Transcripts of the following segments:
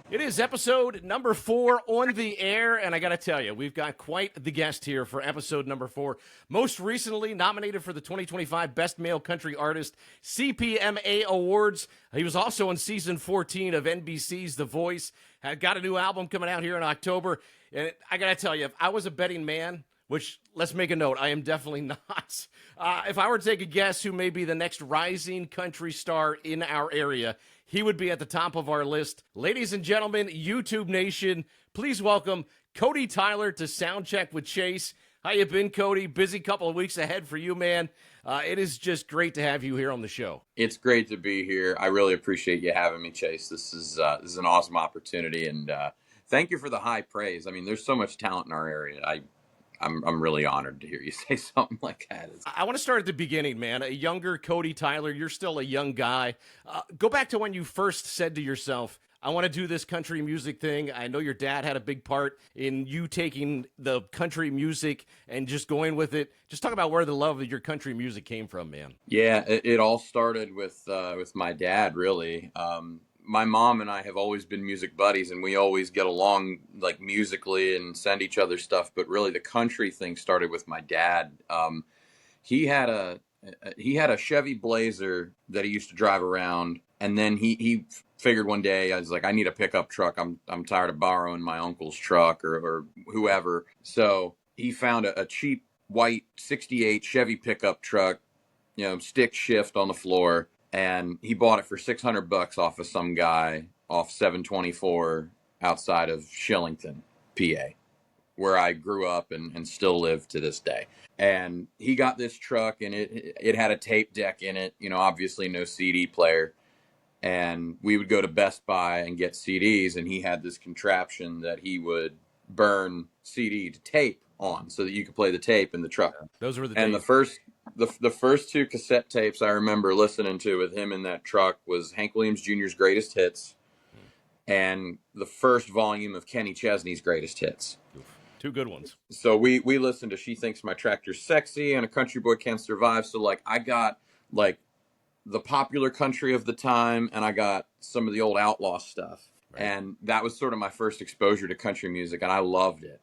It is episode number 4 on the air, and I got to tell you, we've got quite the guest here for episode number 4. Most recently nominated for the 2025 Best Male Country Artist CPMA Awards. He was also on season 14 of NBC's The Voice. Had got a new album coming out here in October, and I got to tell you, if I was a betting man, which, let's make a note, I am definitely not. If I were to take a guess who may be the next rising country star in our area, he would be at the top of our list. Ladies and gentlemen, YouTube Nation, please welcome Cody Tyler to Soundcheck with Chase. How you been, Cody? Busy couple of weeks ahead for you, man. It is just great to have you here on the show. It's great to be here. I really appreciate you having me, Chase. This is an awesome opportunity, and thank you for the high praise. I mean, there's so much talent in our area. I'm really honored to hear you say something like that. I want to start at the beginning, man. A younger Cody Tyler, you're still a young guy. Go back to when you first said to yourself, I want to do this country music thing. I know your dad had a big part in you taking the country music and just going with it. Just talk about where the love of your country music came from, man. Yeah, it all started with my dad, really. My mom and I have always been music buddies, and we always get along like musically and send each other stuff. But really, the country thing started with my dad. He had a Chevy Blazer that he used to drive around, and then he figured one day, I was like, I need a pickup truck. I'm tired of borrowing my uncle's truck or whoever. So he found a cheap white '68 Chevy pickup truck, stick shift on the floor. And he bought it for $600 off of some guy off 724 outside of Shillington, PA, where I grew up and still live to this day. And he got this truck, and it had a tape deck in it, obviously no CD player. And we would go to Best Buy and get CDs, and he had this contraption that he would burn CD to tape on so that you could play the tape in the truck. Yeah, those were the and days. The first two cassette tapes I remember listening to with him in that truck was Hank Williams Jr.'s Greatest Hits and the first volume of Kenny Chesney's Greatest Hits. Two good ones. So we listened to She Thinks My Tractor's Sexy and A Country Boy Can't Survive. So like I got like the popular country of the time, and I got some of the old outlaw stuff. Right. And that was sort of my first exposure to country music, and I loved it.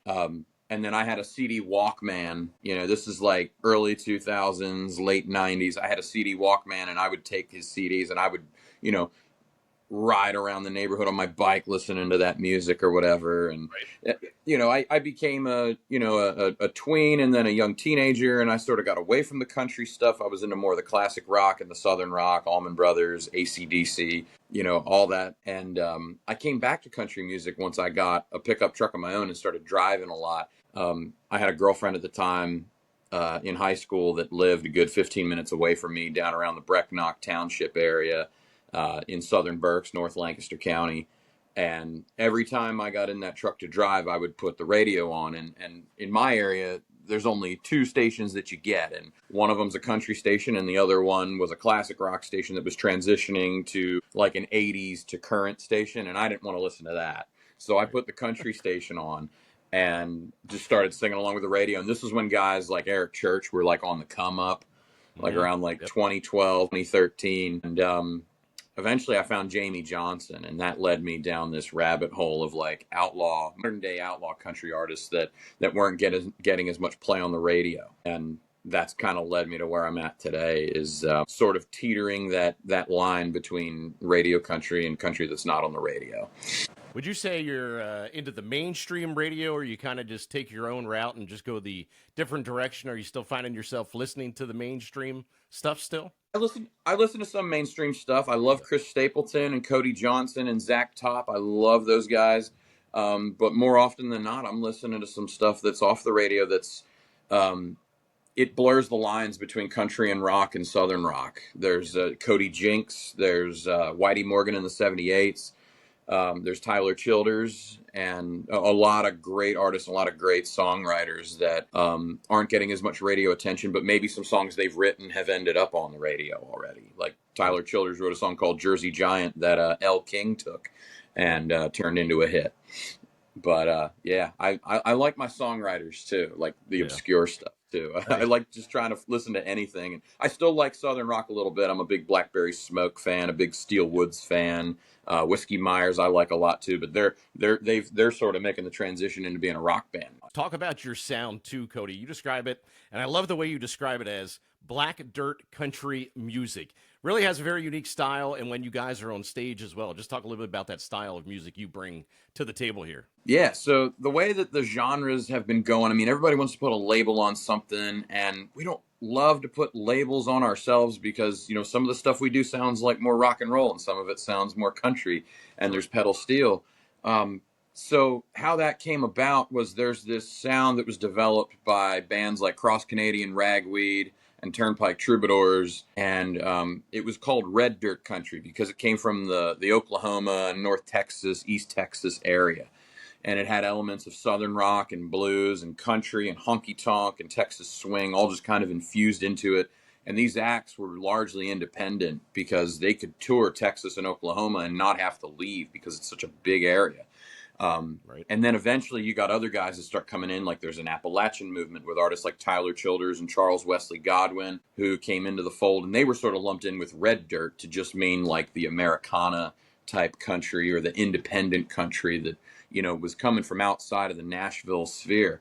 And then I had a CD Walkman. This is like early 2000s, late 90s. I had a CD Walkman, and I would take his CDs, and I would, ride around the neighborhood on my bike listening to that music or whatever. And, right. I became a tween and then a young teenager, and I sort of got away from the country stuff. I was into more of the classic rock and the Southern rock, Allman Brothers, AC/DC, all that. And I came back to country music once I got a pickup truck of my own and started driving a lot. I had a girlfriend at the time in high school that lived a good 15 minutes away from me down around the Brecknock Township area in southern Berks, North Lancaster County. And every time I got in that truck to drive, I would put the radio on. And in my area, there's only two stations that you get. And one of them's a country station, and the other one was a classic rock station that was transitioning to like an 80s to current station. And I didn't want to listen to that. So I put the country station on and just started singing along with the radio. And this was when guys like Eric Church were like on the come up, like around like 2012, 2013. And eventually I found Jamie Johnson, and that led me down this rabbit hole of like modern day outlaw country artists that weren't getting as much play on the radio. And that's kind of led me to where I'm at today, is sort of teetering that line between radio country and country that's not on the radio. Would you say you're into the mainstream radio, or you kind of just take your own route and just go the different direction? Are you still finding yourself listening to the mainstream stuff still? I listen to some mainstream stuff. I love Chris Stapleton and Cody Johnson and Zach Top. I love those guys. But more often than not, I'm listening to some stuff that's off the radio that's it blurs the lines between country and rock and southern rock. There's Cody Jinks. There's Whitey Morgan and the 78s. There's Tyler Childers, and a lot of great artists, a lot of great songwriters that aren't getting as much radio attention, but maybe some songs they've written have ended up on the radio already. Like Tyler Childers wrote a song called Jersey Giant that Elle King took and turned into a hit. But yeah, I like my songwriters too, like the obscure stuff. to. I Right. like just trying to listen to anything. I still like Southern rock a little bit. I'm a big Blackberry Smoke fan, a big Steel Woods fan. Whiskey Myers I like a lot too, but they're sort of making the transition into being a rock band. Talk about your sound too, Cody. You describe it, and I love the way you describe it as black dirt country music. Really has a very unique style, and when you guys are on stage as well, just talk a little bit about that style of music you bring to the table here. Yeah, so the way that the genres have been going, I mean, everybody wants to put a label on something, and we don't love to put labels on ourselves because, some of the stuff we do sounds like more rock and roll, and some of it sounds more country, and Sure. there's pedal steel. So how that came about was there's this sound that was developed by bands like Cross Canadian Ragweed and Turnpike Troubadours, and it was called Red Dirt Country because it came from the Oklahoma, North Texas, East Texas area, and it had elements of southern rock and blues and country and honky tonk and Texas swing all just kind of infused into it. And these acts were largely independent because they could tour Texas and Oklahoma and not have to leave because it's such a big area. Right. And then eventually you got other guys that start coming in, like there's an Appalachian movement with artists like Tyler Childers and Charles Wesley Godwin who came into the fold, and they were sort of lumped in with Red Dirt to just mean like the Americana type country or the independent country that, was coming from outside of the Nashville sphere.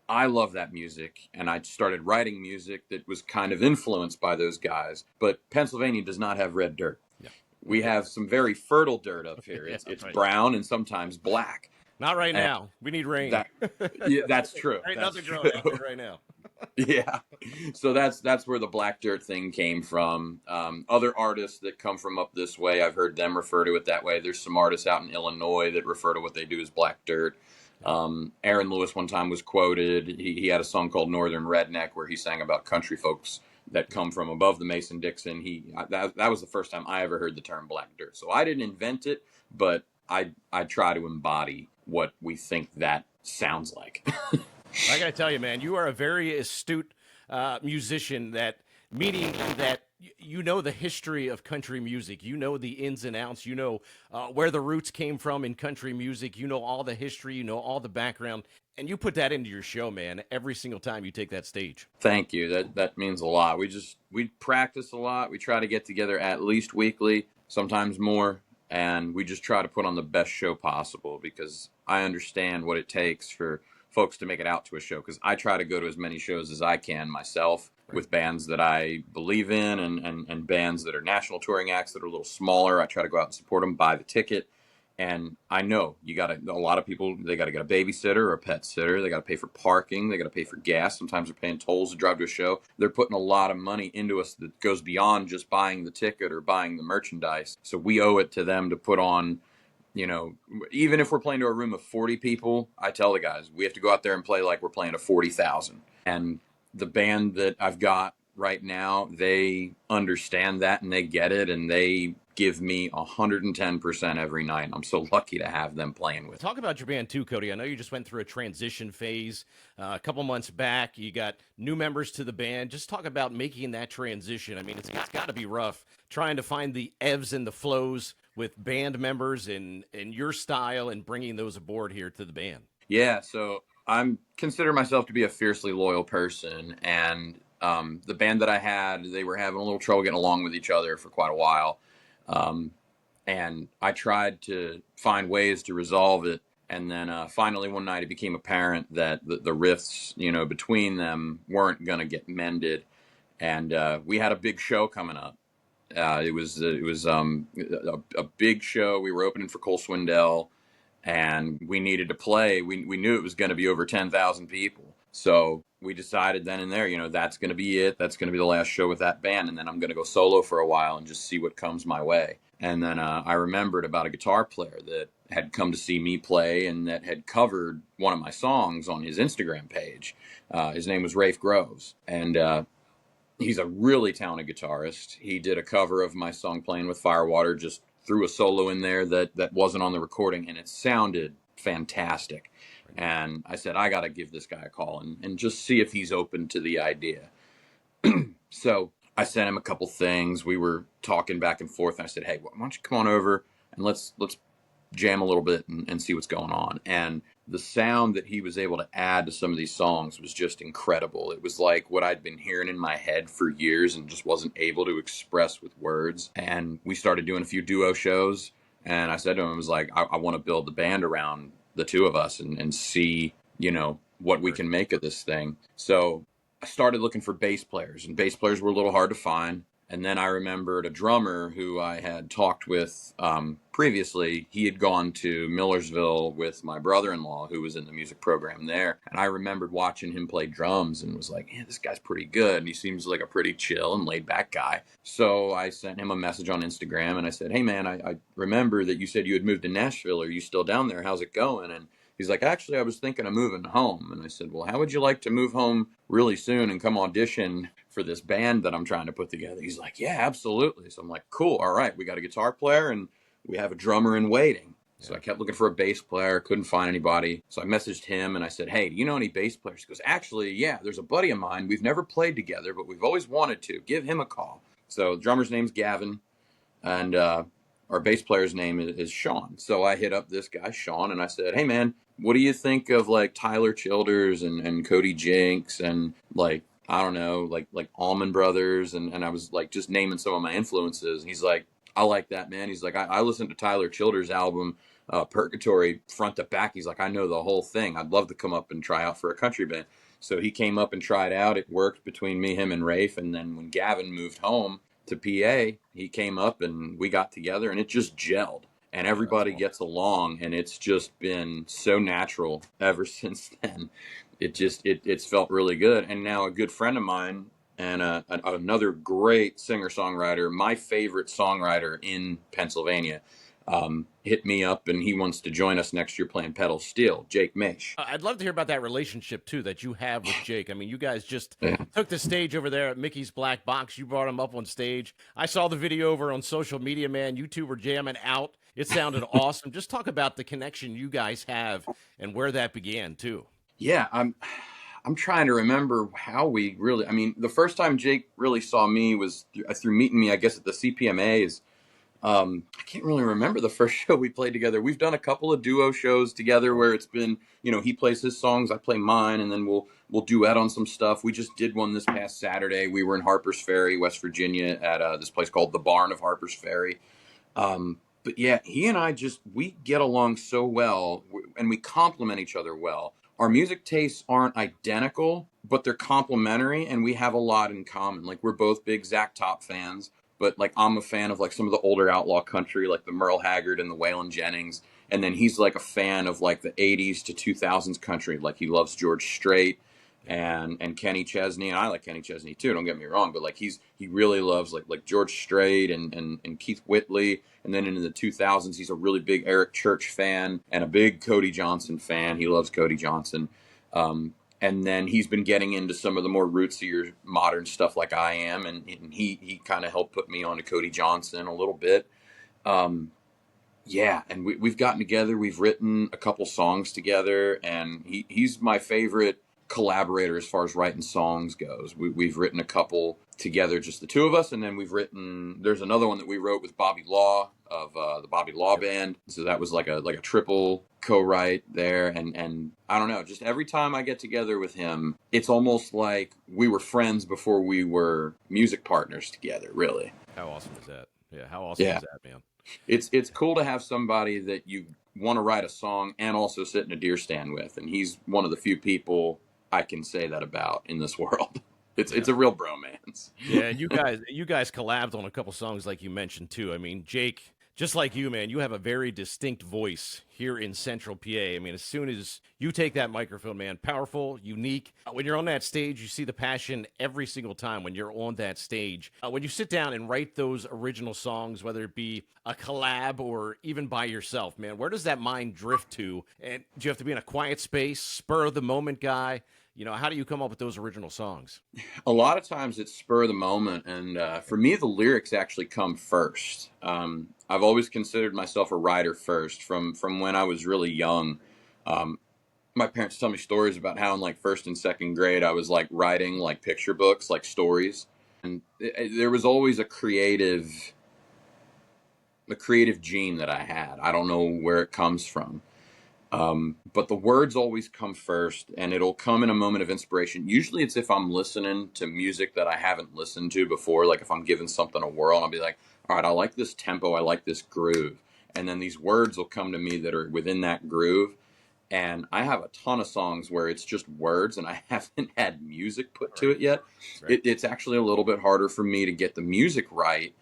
I love that music, and I started writing music that was kind of influenced by those guys. But Pennsylvania does not have red dirt. Yeah. We have some very fertile dirt up here. Yeah, It's right. brown and sometimes black. Not right And now. We need rain. that yeah, that's true. There ain't That's nothing true. growing out there right now. Yeah. So that's where the black dirt thing came from. Other artists that come from up this way, I've heard them refer to it that way. There's some artists out in Illinois that refer to what they do as black dirt. Aaron Lewis one time was quoted. He had a song called Northern Redneck where he sang about country folks that come from above the Mason-Dixon. That was the first time I ever heard the term black dirt. So I didn't invent it, but I try to embody what we think that sounds like. I got to tell you, man, you are a very astute musician. Meaning that you know the history of country music. You know the ins and outs. You know where the roots came from in country music. You know all the history. You know all the background, and you put that into your show, man. Every single time you take that stage. Thank you. That means a lot. We practice a lot. We try to get together at least weekly, sometimes more, and we just try to put on the best show possible because I understand what it takes for folks to make it out to a show, because I try to go to as many shows as I can myself with bands that I believe in and bands that are national touring acts that are a little smaller. I try to go out and support them, buy the ticket. And I know a lot of people, they got to get a babysitter or a pet sitter. They got to pay for parking. They got to pay for gas. Sometimes they're paying tolls to drive to a show. They're putting a lot of money into us that goes beyond just buying the ticket or buying the merchandise. So we owe it to them to put on, even if we're playing to a room of 40 people, I tell the guys, we have to go out there and play like we're playing to 40,000. And the band that I've got right now, they understand that and they get it, and they give me 110% every night. I'm so lucky to have them playing with. Talk about your band too, Cody. I know you just went through a transition phase a couple months back. You got new members to the band. Just talk about making that transition. I mean, it's got to be rough trying to find the ebbs and the flows with band members and your style and bringing those aboard here to the band. Yeah, so I'm consider myself to be a fiercely loyal person, and the band that I had, they were having a little trouble getting along with each other for quite a while. And I tried to find ways to resolve it. And then finally one night it became apparent that the rifts, between them weren't going to get mended. And we had a big show coming up. It was a big show. We were opening for Cole Swindell, and we needed to play. We knew it was going to be over 10,000 people. So we decided then and there, that's going to be it. That's going to be the last show with that band. And then I'm going to go solo for a while and just see what comes my way. And then I remembered about a guitar player that had come to see me play and that had covered one of my songs on his Instagram page. His name was Rafe Groves. And he's a really talented guitarist. He did a cover of my song Playing with Firewater, just threw a solo in there that wasn't on the recording, and it sounded fantastic. And I said, I got to give this guy a call and just see if he's open to the idea. So I sent him a couple things. We were talking back and forth, and I said, hey, why don't you come on over and let's jam a little bit and see what's going on. And the sound that he was able to add to some of these songs was just incredible. It was like what I'd been hearing in my head for years and just wasn't able to express with words. And we started doing a few duo shows. And I said to him, I was like, I want to build the band around the two of us and see, you know, what we can make of this thing. So I started looking for bass players, and bass players were a little hard to find. And then I remembered a drummer who I had talked with previously. He had gone to Millersville with my brother-in-law, who was in the music program there. And I remembered watching him play drums and was like, yeah, this guy's pretty good. And he seems like a pretty chill and laid-back guy. So I sent him a message on Instagram, and I said, hey, man, I remember that you said you had moved to Nashville. Are you still down there? How's it going? And he's like, actually, I was thinking of moving home. And I said, well, how would you like to move home really soon and come audition for this band that I'm trying to put together? He's like, yeah, absolutely. So I'm like, cool. All right. We got a guitar player and we have a drummer in waiting. So I kept looking for a bass player, couldn't find anybody. So I messaged him and I said, hey, do you know any bass players? He goes, actually, yeah, there's a buddy of mine. We've never played together, but we've always wanted to. Give him a call. So the drummer's name's Gavin, and our bass player's name is Sean. So I hit up this guy, Sean, and I said, hey, man, what do you think of like Tyler Childers and Cody Jinks and like, I don't know, like Allman Brothers? And I was like just naming some of my influences. And he's like, I like that, man. He's like, I listened to Tyler Childers' album, Purgatory, front to back. He's like, I know the whole thing. I'd love to come up and try out for a country band. So he came up and tried out. It worked between me, him, and Rafe. And then when Gavin moved home to PA, he came up and we got together and it just gelled. And everybody gets along, and it's just been so natural ever since then. It's felt really good. And now a good friend of mine and another great singer-songwriter, my favorite songwriter in Pennsylvania, hit me up, and he wants to join us next year playing pedal steel, Jake Mish. I'd love to hear about that relationship, too, that you have with Jake. I mean, you guys just took the stage over there at Mickey's Black Box. You brought him up on stage. I saw the video over on social media, man. You two were jamming out. It sounded awesome. Just talk about the connection you guys have and where that began, too. Yeah, I'm trying to remember how we really, I mean, the first time Jake really saw me was through meeting me, I guess, at the CPMAs. I can't really remember the first show we played together. We've done a couple of duo shows together where it's been, you know, he plays his songs, I play mine, and then we'll duet on some stuff. We just did one this past Saturday. We were in Harper's Ferry, West Virginia, at this place called the Barn of Harper's Ferry. But yeah, he and I we get along so well, and we complement each other well. Our music tastes aren't identical, but they're complementary, and we have a lot in common. Like, we're both big Zach Top fans, but like I'm a fan of like some of the older outlaw country, like the Merle Haggard and the Waylon Jennings. And then he's like a fan of like the 80s to 2000s country. Like, he loves George Strait and Kenny Chesney, and I like Kenny Chesney too, don't get me wrong, but like he really loves like George Strait and Keith Whitley. And then in the 2000s, he's a really big Eric Church fan and a big Cody Johnson fan. He loves Cody Johnson. And then he's been getting into some of the more rootsier modern stuff like I am, and he kind of helped put me on to Cody Johnson a little bit. Yeah, and we've gotten together. We've written a couple songs together, and he's my favorite collaborator as far as writing songs goes. We've written a couple together, just the two of us, and then there's another one that we wrote with Bobby Law of the Bobby Law Band. So that was like a triple co-write there, and I don't know, just every time I get together with him, it's almost like we were friends before we were music partners together, really. How awesome is that? Yeah, how awesome is that, man? It's cool to have somebody that you want to write a song and also sit in a deer stand with, and he's one of the few people I can say that about in this world. It's a real bromance. Yeah, and you guys collabed on a couple songs like you mentioned too. I mean, Jake, just like you, man, you have a very distinct voice here in Central PA. I mean, as soon as you take that microphone, man, powerful, unique. When you're on that stage, you see the passion every single time when you're on that stage. When you sit down and write those original songs, whether it be a collab or even by yourself, man, where does that mind drift to? And do you have to be in a quiet space, spur of the moment guy? You know, how do you come up with those original songs? A lot of times it's spur of the moment, and for me, the lyrics actually come first. I've always considered myself a writer first from when I was really young. My parents tell me stories about how in like first and second grade I was like writing like picture books, like stories, and there was always a creative a creative gene that I had. I don't know where it comes from. But the words always come first, and it'll come in a moment of inspiration. Usually it's if I'm listening to music that I haven't listened to before, like if I'm giving something a whirl, and I'll be like, all right, I like this tempo, I like this groove. And then these words will come to me that are within that groove. And I have a ton of songs where it's just words and I haven't had music put to it yet. Right. It's actually a little bit harder for me to get the music right,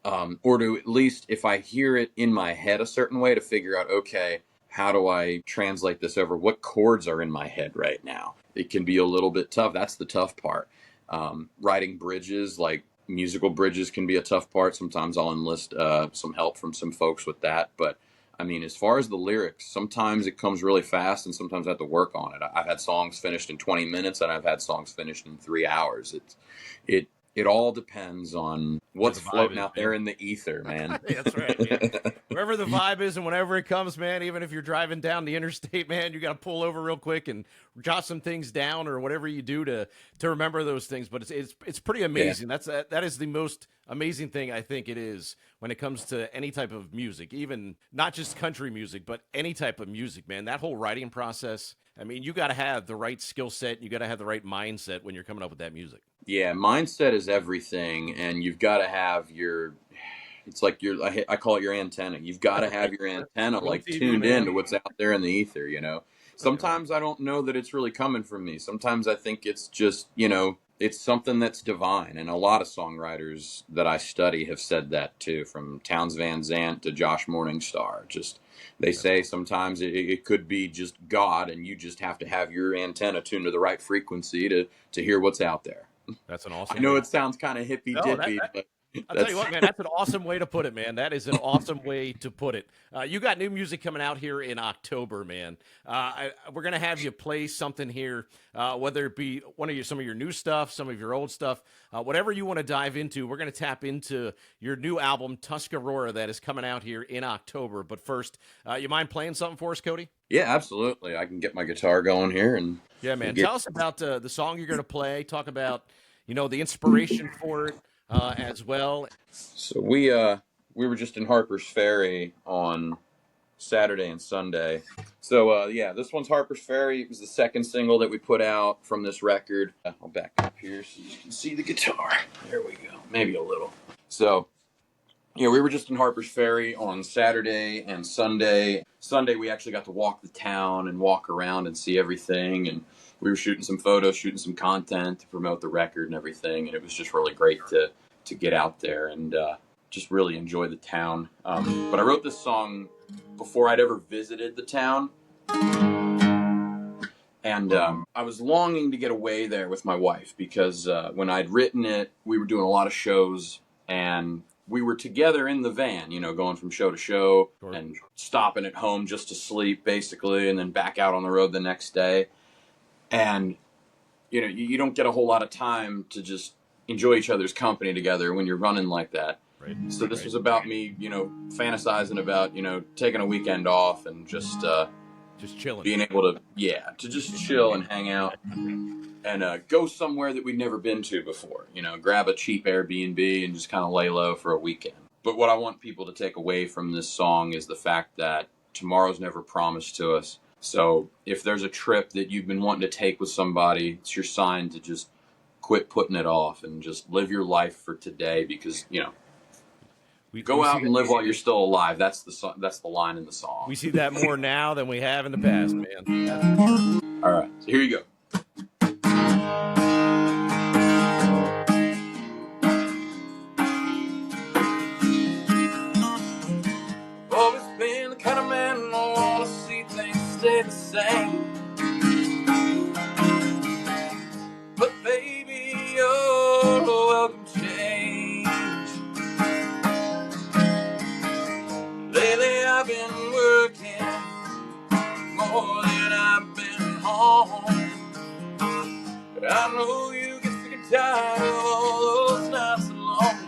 or to at least, if I hear it in my head a certain way, to figure out, okay, how do I translate this over? What chords are in my head right now? It can be a little bit tough. That's the tough part. Writing bridges, like musical bridges, can be a tough part. Sometimes I'll enlist some help from some folks with that. But I mean, as far as the lyrics, sometimes it comes really fast and sometimes I have to work on it. I've had songs finished in 20 minutes and I've had songs finished in 3 hours. It all depends on what's floating out there in the ether, man. That's right, man. Wherever the vibe is and whenever it comes, man, even if you're driving down the interstate, man, you got to pull over real quick and jot some things down or whatever you do to remember those things. But it's pretty amazing. Yeah. That is the most amazing thing I think it is when it comes to any type of music, even not just country music, but any type of music, man. That whole writing process. I mean, you got to have the right skill set. You got to have the right mindset when you're coming up with that music. Yeah, mindset is everything, and you've got to have your. It's like I call it your antenna. You've got to have your antenna like TV, tuned man. in to what's out there in the ether. You know, sometimes I don't know that it's really coming from me. Sometimes I think it's just, it's something that's divine. And a lot of songwriters that I study have said that too, from Townes Van Zandt to Josh Morningstar. Just they say sometimes it could be just God, and you just have to have your antenna tuned to the right frequency to hear what's out there. That's an awesome. I know it sounds kind of hippy dippy, but I'll tell you what, man, that's an awesome way to put it, man. That is an awesome way to put it. You got new music coming out here in October, man. We're going to have you play something here, whether it be some of your new stuff, some of your old stuff, whatever you want to dive into. We're going to tap into your new album, Tuscarora, that is coming out here in October. But first, you mind playing something for us, Cody? Yeah, absolutely. I can get my guitar going here. And yeah, man. Tell us about the song you're going to play. Talk about, the inspiration for it. As well. So we were just in Harper's Ferry on Saturday and Sunday. So yeah, this one's Harper's Ferry. It was the second single that we put out from this record. I'll back up here so you can see the guitar. There we go. Maybe a little. So yeah, we were just in Harper's Ferry on Saturday and Sunday. Sunday we actually got to walk the town and walk around and see everything, and we were shooting some photos, shooting some content to promote the record and everything, and it was just really great to get out there and just really enjoy the town. But I wrote this song before I'd ever visited the town, and I was longing to get away there with my wife because when I'd written it, we were doing a lot of shows, and we were together in the van, going from show to show and stopping at home just to sleep, basically, and then back out on the road the next day. And, you don't get a whole lot of time to just enjoy each other's company together when you're running like that. Right. So this was about me, fantasizing about, taking a weekend off and just chilling, being able to just chill and hang out and go somewhere that we'd never been to before, grab a cheap Airbnb and just kind of lay low for a weekend. But what I want people to take away from this song is the fact that tomorrow's never promised to us. So if there's a trip that you've been wanting to take with somebody, it's your sign to just quit putting it off and just live your life for today, because, go out and live while you're still alive. That's the line in the song. We see that more now than we have in the past, man. All right, so here you go. Always been the kind of man who want to see things stay the same. But baby, you're welcome change. Lately I've been working more than I've been home. I know you get sick and tired of all those nights alone.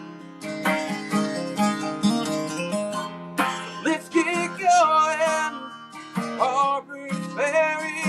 Let's get going, Harper's Ferry.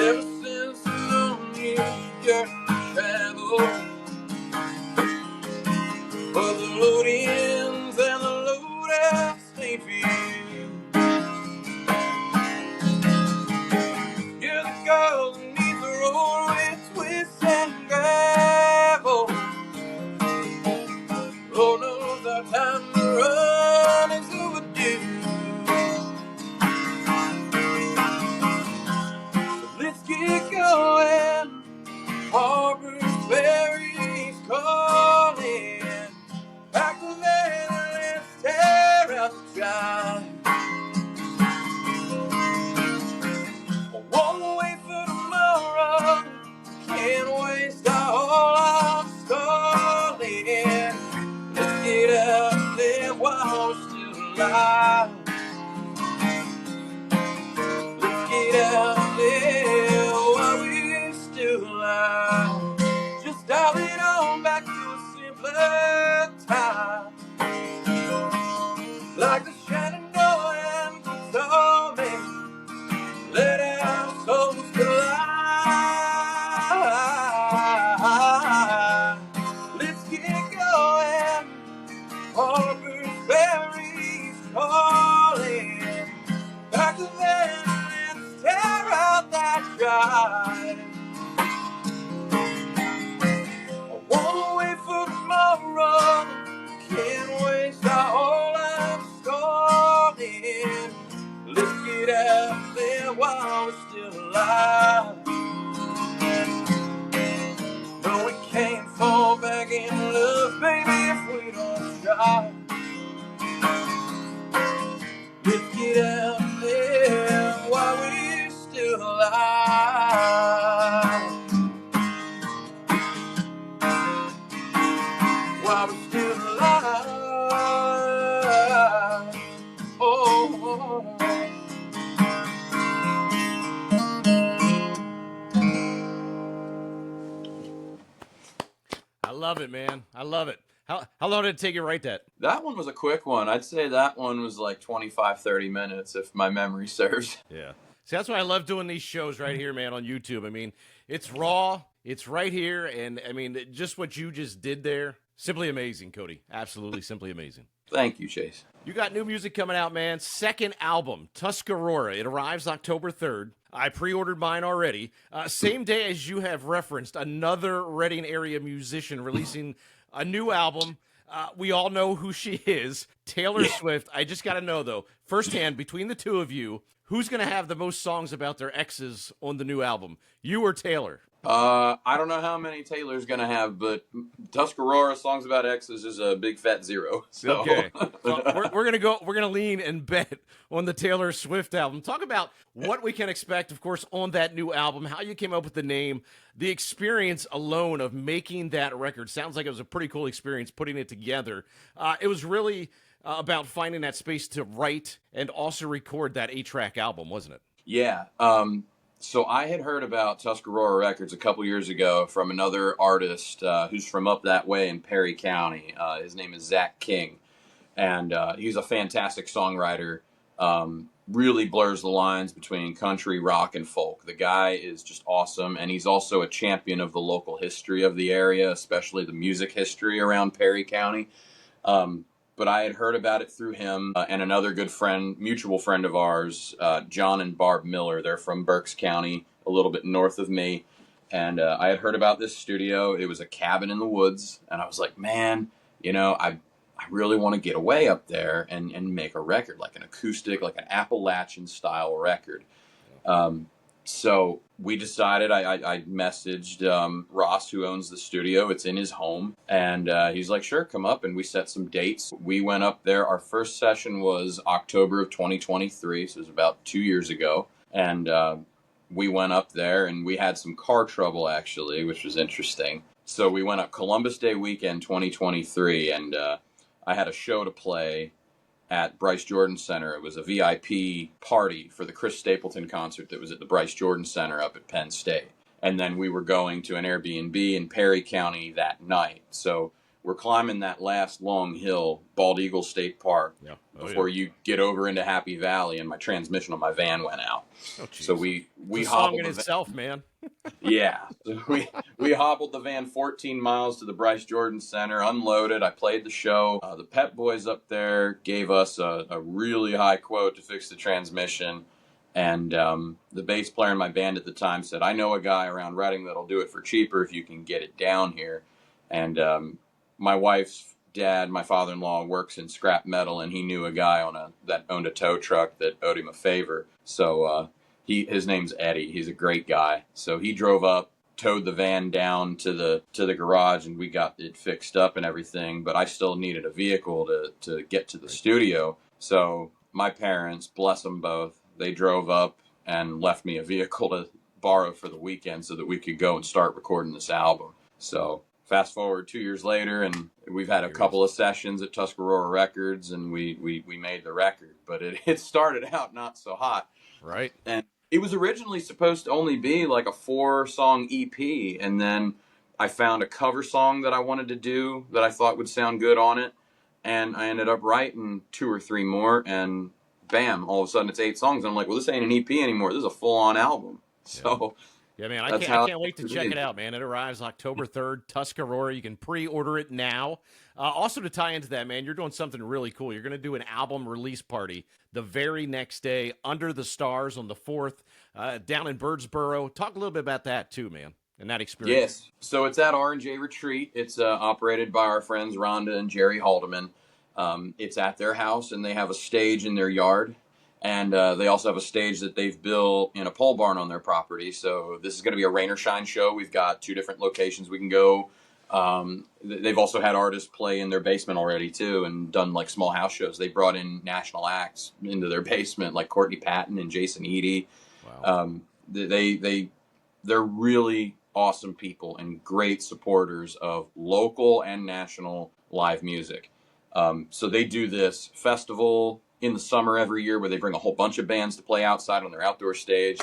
Ever since the long year travel, for the load-ins and the load-outs ain't for you. You're the girl that needs the road with twists and gravel. Lord knows our time to run is overdue. So let's get going. Harper, Ferry's calling. Pack the van and let's tear out the drive. Won't wait for tomorrow. Can't waste all I'm stalling. Let's get out there while we're still alive. Let's get out there while we're still alive. Just dial it on back to a simpler time. Like the Shenandoah and Potomac, let our souls collide. Let's get going. Harper's Ferry's calling. Back to then, let's tear out that drive. I won't wait for tomorrow. Can't waste all I'm stalling. Let's get out there while we're still alive. No, we can't fall back in love, baby, if we don't try. Let's get out there while we're still alive. While we're still alive. Oh. I love it, man. I love it. How long did it take you to write that? That one was a quick one. I'd say that one was like 25, 30 minutes if my memory serves. Yeah. See, that's why I love doing these shows right here, man, on YouTube. I mean, it's raw. It's right here. And, I mean, just what you just did there, simply amazing, Cody. Absolutely simply amazing. Thank you, Chase. You got new music coming out, man. Second album, Tuscarora. It arrives October 3rd. I pre-ordered mine already. Same day as you have referenced another Reading area musician releasing a new album. We all know who she is, Taylor Swift. I just got to know, though, firsthand, between the two of you, who's going to have the most songs about their exes on the new album, you or Taylor? I don't know how many Taylor's gonna have, but Tuscarora songs about exes is a big fat zero. So. Okay, so we're gonna lean and bet on the Taylor Swift album. Talk about what we can expect, of course, on that new album. How you came up with the name, the experience alone of making that record. Sounds like it was a pretty cool experience putting it together. It was really about finding that space to write and also record that 8-track album, wasn't it? Yeah. So I had heard about Tuscarora Records a couple years ago from another artist who's from up that way in Perry County. His name is Zach King, and he's a fantastic songwriter. Really blurs the lines between country, rock, and folk. The guy is just awesome, and he's also a champion of the local history of the area, especially the music history around Perry County. But I had heard about it through him and another good friend, mutual friend of ours, John and Barb Miller. They're from Berks County, a little bit north of me. And I had heard about this studio. It was a cabin in the woods. And I was like, man, you know, I really want to get away up there and make a record, like an acoustic, like an Appalachian style record. So we decided, I messaged Ross, who owns the studio. It's in his home. And he's like, sure, come up. And we set some dates. We went up there. Our first session was October of 2023. So it was about 2 years ago. And we went up there and we had some car trouble, actually, which was interesting. So we went up Columbus Day weekend 2023. And I had a show to play at Bryce Jordan Center. It was a VIP party for the Chris Stapleton concert that was at the Bryce Jordan Center up at Penn State. And then we were going to an Airbnb in Perry County that night. So we're climbing that last long hill, Bald Eagle State Park, before you get over into Happy Valley, and my transmission on my van went out. Oh, so we it's a hobbled song in itself, man. Yeah. So we hobbled the van 14 miles to the Bryce Jordan Center, unloaded. I played the show. The Pep Boys up there gave us a really high quote to fix the transmission. And the bass player in my band at the time said, I know a guy around Reading that'll do it for cheaper if you can get it down here. And my wife's dad, my father-in-law, works in scrap metal, and he knew a guy that owned a tow truck that owed him a favor. So his name's Eddie. He's a great guy. So he drove up, towed the van down to the garage, and we got it fixed up and everything. But I still needed a vehicle to get to the studio. So my parents, bless them both, they drove up and left me a vehicle to borrow for the weekend so that we could go and start recording this album. So fast forward 2 years later, and we've had a couple of sessions at Tuscarora Records, and we made the record. But it started out not so hot. Right. And it was originally supposed to only be like a 4-song EP, and then I found a cover song that I wanted to do that I thought would sound good on it, and I ended up writing 2 or 3 more, and bam, all of a sudden it's 8 songs. And I'm like, well, this ain't an EP anymore. This is a full-on album. So yeah, man, I can't wait to check it out, man. It arrives October 3rd, Tuscarora. You can pre-order it now. Also, to tie into that, man, you're doing something really cool. You're going to do an album release party the very next day under the stars on the 4th down in Birdsboro. Talk a little bit about that, too, man, and that experience. Yes. So it's at R&J Retreat. It's operated by our friends Rhonda and Jerry Haldeman. It's at their house, and they have a stage in their yard. And they also have a stage that they've built in a pole barn on their property. So this is going to be a rain or shine show. We've got 2 different locations we can go. They've also had artists play in their basement already, too, and done like small house shows. They brought in national acts into their basement, like Courtney Patton and Jason Eady. Wow. They're really awesome people and great supporters of local and national live music. So they do this festival in the summer every year where they bring a whole bunch of bands to play outside on their outdoor stage.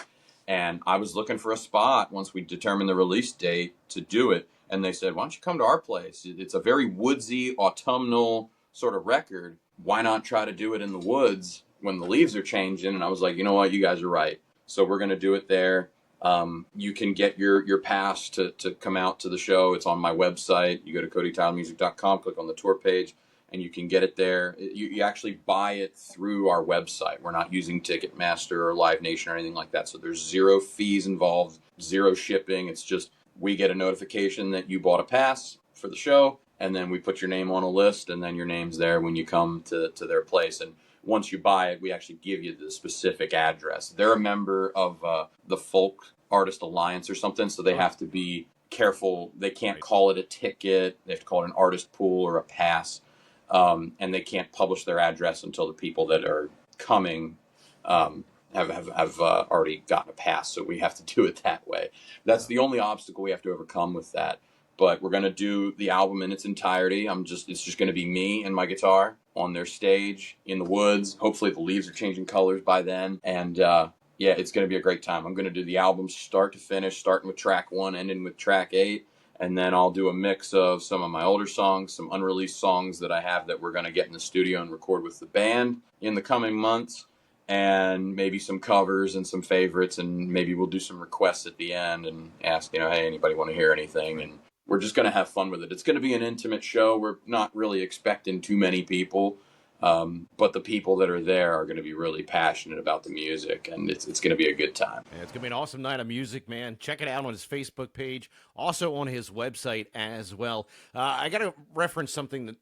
And I was looking for a spot once we determined the release date to do it. And they said, why don't you come to our place? It's a very woodsy, autumnal sort of record. Why not try to do it in the woods when the leaves are changing? And I was like, you know what? You guys are right. So we're going to do it there. You can get your pass to come out to the show. It's on my website. You go to CodyTylermusic.com, click on the tour page, and you can get it there. You actually buy it through our website. We're not using Ticketmaster or Live Nation or anything like that. So there's 0 fees involved, 0 shipping. It's just we get a notification that you bought a pass for the show, and then we put your name on a list, and then your name's there when you come to their place. And once you buy it, we actually give you the specific address. They're a member of the Folk Artist Alliance or something, so they have to be careful. They can't call it a ticket. They have to call it an artist pool or a pass. And they can't publish their address until the people that are coming have already gotten a pass. So we have to do it that way. That's the only obstacle we have to overcome with that. But we're going to do the album in its entirety. It's just going to be me and my guitar on their stage in the woods. Hopefully the leaves are changing colors by then. And yeah, it's going to be a great time. I'm going to do the album start to finish, starting with track 1, ending with track 8. And then I'll do a mix of some of my older songs, some unreleased songs that I have that we're going to get in the studio and record with the band in the coming months, and maybe some covers and some favorites, and maybe we'll do some requests at the end and ask, hey, anybody want to hear anything? And we're just going to have fun with it. It's going to be an intimate show. We're not really expecting too many people, but the people that are there are going to be really passionate about the music, and it's going to be a good time. Yeah, it's going to be an awesome night of music, man. Check it out on his Facebook page, also on his website as well. I got to reference something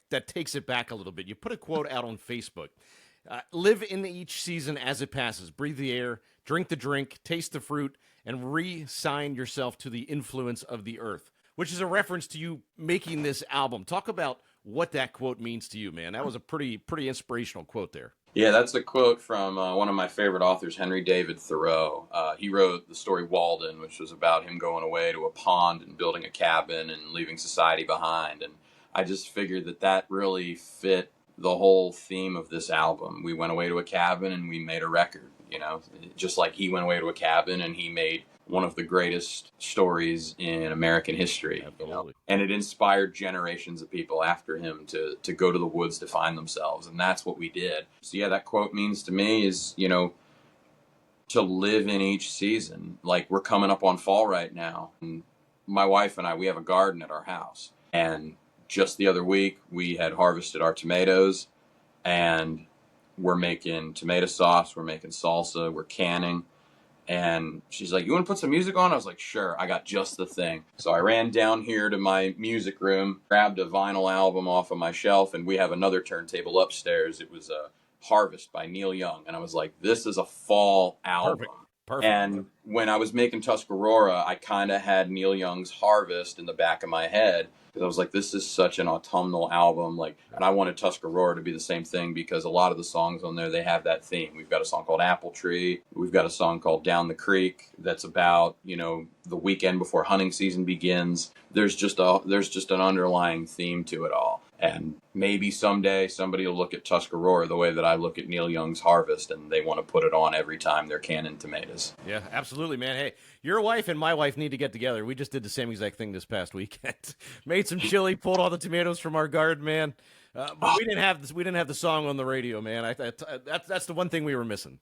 that takes it back a little bit. You put a quote out on Facebook. Live in each season as it passes. Breathe the air, drink the drink, taste the fruit, and re-sign yourself to the influence of the earth, which is a reference to you making this album. Talk about what that quote means to you, man. That was a pretty inspirational quote there. Yeah, that's a quote from one of my favorite authors, Henry David Thoreau. He wrote the story Walden, which was about him going away to a pond and building a cabin and leaving society behind. And I just figured that really fit the whole theme of this album. We went away to a cabin and we made a record, just like he went away to a cabin and he made one of the greatest stories in American history. Absolutely. And it inspired generations of people after him to go to the woods to find themselves. And that's what we did. So yeah, that quote means to me is, to live in each season. Like, we're coming up on fall right now. And my wife and I, we have a garden at our house. And just the other week, we had harvested our tomatoes, and we're making tomato sauce, we're making salsa, we're canning. And she's like, "You want to put some music on?" I was like, "Sure, I got just the thing." So I ran down here to my music room, grabbed a vinyl album off of my shelf, and we have another turntable upstairs. It was a Harvest by Neil Young. And I was like, this is a fall album. Perfect. And when I was making Tuscarora, I kind of had Neil Young's Harvest in the back of my head, because I was like, this is such an autumnal album. And I wanted Tuscarora to be the same thing, because a lot of the songs on there, they have that theme. We've got a song called Apple Tree. We've got a song called Down the Creek that's about, the weekend before hunting season begins. There's just an underlying theme to it all. And maybe someday somebody will look at Tuscarora the way that I look at Neil Young's Harvest, and they want to put it on every time they're canning tomatoes. Yeah, absolutely, man. Hey, your wife and my wife need to get together. We just did the same exact thing this past weekend. Made some chili, pulled all the tomatoes from our garden, man. But we didn't have the song on the radio, man. That's the one thing we were missing.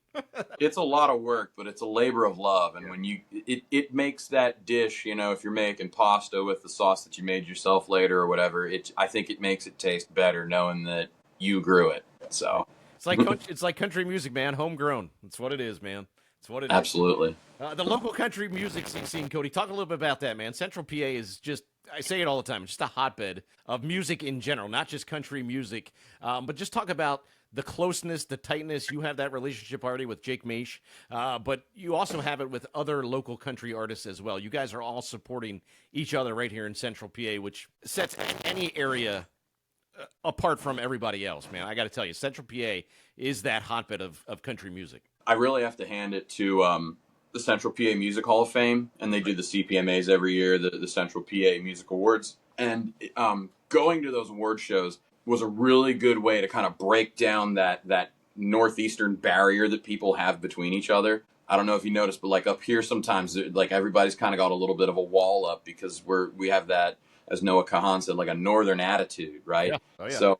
It's a lot of work, but it's a labor of love. And when it makes that dish, if you're making pasta with the sauce that you made yourself later or whatever, I think it makes it taste better knowing that you grew it. So it's like country music, man. Homegrown. That's what it is, man. It's what it is. Absolutely. The local country music scene, Cody. Talk a little bit about that, man. Central PA is just, I say it all the time, it's just a hotbed of music in general, not just country music. But just talk about the closeness, the tightness. You have that relationship already with Jake Mish, but you also have it with other local country artists as well. You guys are all supporting each other right here in Central PA, which sets any area apart from everybody else, man. I got to tell you, Central PA is that hotbed of country music. I really have to hand it to the Central PA Music Hall of Fame, and they do the CPMAs every year, the Central PA Music Awards. And going to those award shows was a really good way to kind of break down that northeastern barrier that people have between each other. I don't know if you noticed, but up here sometimes everybody's kind of got a little bit of a wall up, because we have that, as Noah Kahan said, a northern attitude, right? Yeah. Oh, yeah. So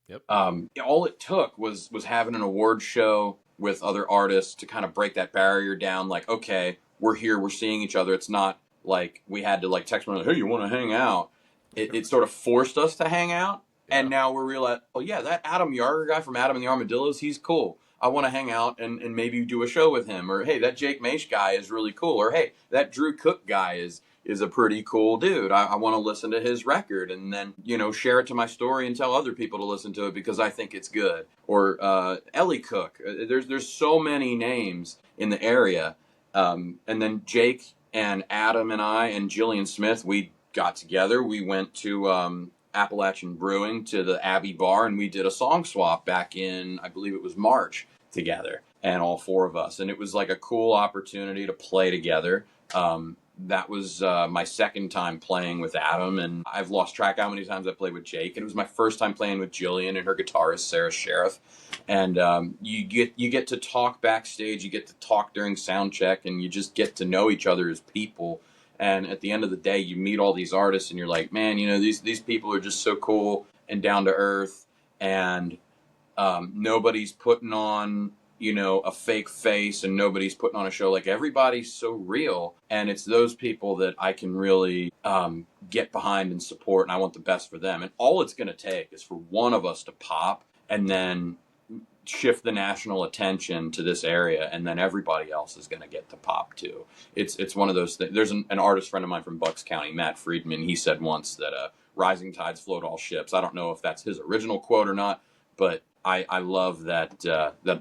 yep. All it took was having an award show with other artists to kind of break that barrier down. Okay, we're here, we're seeing each other. It's not like we had to text one another, "Hey, you want to hang out?" It sort of forced us to hang out. Yeah. And now we're realizing, oh yeah, that Adam Yarger guy from Adam and the Armadillos, he's cool. I want to hang out and maybe do a show with him. Or hey, that Jake Mish guy is really cool. Or hey, that Drew Cook guy is a pretty cool dude. I want to listen to his record, and then, share it to my story and tell other people to listen to it because I think it's good. Or Ellie Cook. There's so many names in the area. And then Jake and Adam and I and Jillian Smith, we got together. We went to Appalachian Brewing, to the Abbey Bar, and we did a song swap back in, I believe it was March, together, and all four of us. And it was a cool opportunity to play together. That was my second time playing with Adam, and I've lost track how many times I played with Jake. And it was my first time playing with Jillian and her guitarist, Sarah Sheriff. And you get to talk backstage, you get to talk during Soundcheck, and you just get to know each other as people. And at the end of the day, you meet all these artists, and you're like, man, these people are just so cool and down to earth, and nobody's putting on a fake face, and nobody's putting on a show. Everybody's so real, and it's those people that I can really get behind and support, and I want the best for them. And all it's going to take is for one of us to pop, and then shift the national attention to this area, and then everybody else is going to get to pop too. It's one of those things. There's an artist friend of mine from Bucks County, Matt Friedman. He said once that rising tides float all ships. I don't know if that's his original quote or not, but I love that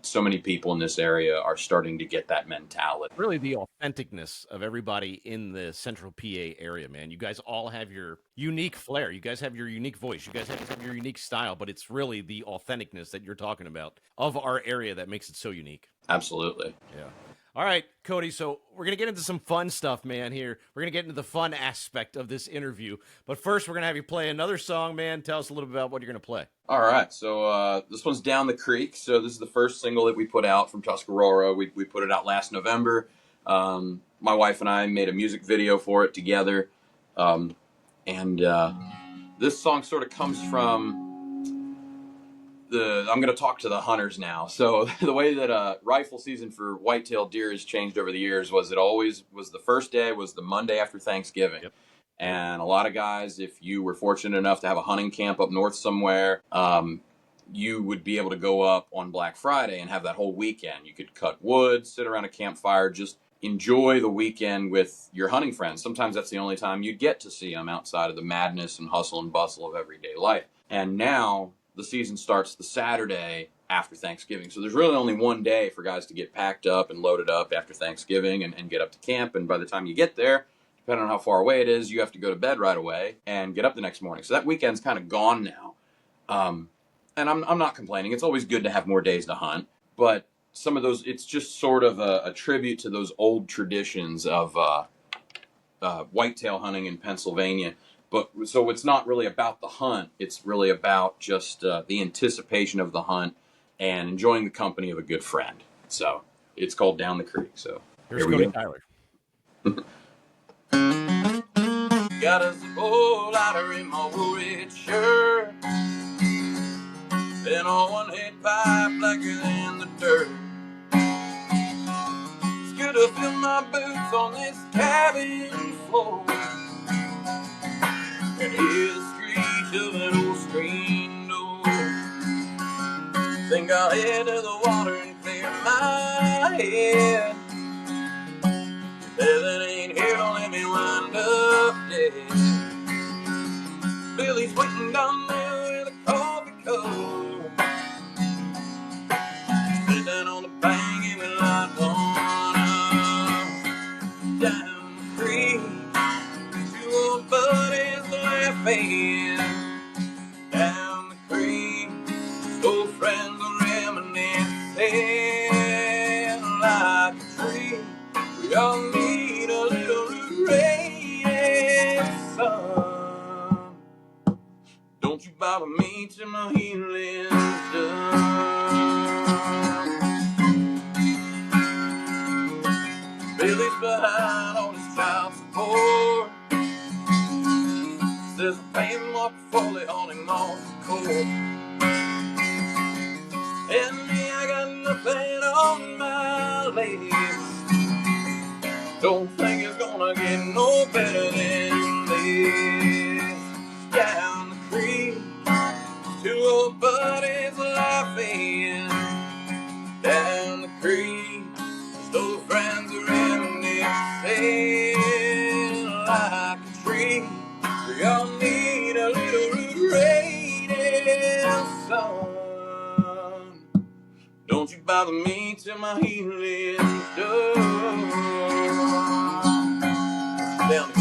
so many people in this area are starting to get that mentality. Really, the authenticness of everybody in the Central PA area, man. You guys all have your unique flair. You guys have your unique voice. You guys have your unique style, but it's really the authenticness that you're talking about of our area that makes it so unique. Absolutely. Yeah. All right, Cody. So we're going to get into some fun stuff, man, here. We're going to get into the fun aspect of this interview. But first, we're going to have you play another song, man. Tell us a little bit about what you're going to play. All right. So this one's Down the Creek. So this is the first single that we put out from Tuscarora. We put it out last November. My wife and I made a music video for it together. And this song sort of comes from I'm going to talk to the hunters now. So the way that rifle season for whitetail deer has changed over the years was it always was the first day was the Monday after Thanksgiving. Yep. And a lot of guys, if you were fortunate enough to have a hunting camp up north somewhere, you would be able to go up on Black Friday and have that whole weekend. You could cut wood, sit around a campfire, just enjoy the weekend with your hunting friends. Sometimes that's the only time you get to see them outside of the madness and hustle and bustle of everyday life. And now the season starts the Saturday after Thanksgiving. So there's really only one day for guys to get packed up and loaded up after Thanksgiving and get up to camp. And by the time you get there, depending on how far away it is, you have to go to bed right away and get up the next morning. So that weekend's kind of gone now. And I'm not complaining. It's always good to have more days to hunt. But some of those, it's just sort of a tribute to those old traditions of whitetail hunting in Pennsylvania. But so it's not really about the hunt. It's really about just the anticipation of the hunt and enjoying the company of a good friend. So it's called Down the Creek. So Here's here we Cody go. Tyler. Got a full lighter in my wool red shirt, then on one head pipe blacker than the dirt. It's good to feel my boots on this cabin floor and hear the screech of an old screen door. Think I'll head to the water and clear my head. Heaven ain't here, don't let me wind up dead. Billy's waiting down there with a coffee cup. Sit down on the bank and we light one up. Down the creek, two old buddies laughing. Down the creek, old friends are reminiscing. Like a tree, we all need a little rain sun. Don't you bother me till my healing's done. Billy's behind on his child support. Says I'm paying more fully on him off the court. And me, I got nothing on my list. Don't think it's gonna get no better than this. Down the creek, two old buddies laughing. Down the creek, old friends are reminiscing. Like a tree, we all need a little rain and sun. Don't you bother me till my healing's done. Down the creek.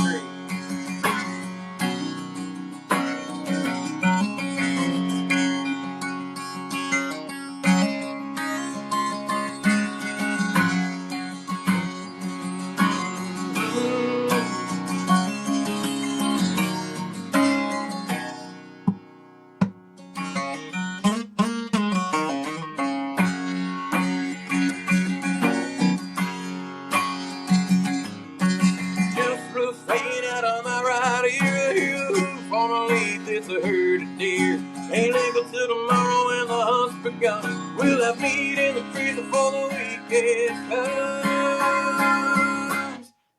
Just real faint out of my right ear, hoof on a leaf, it's a herd of deer. Ain't able till tomorrow when the hunt's begun. We'll have meat in the freezer for the weekend comes.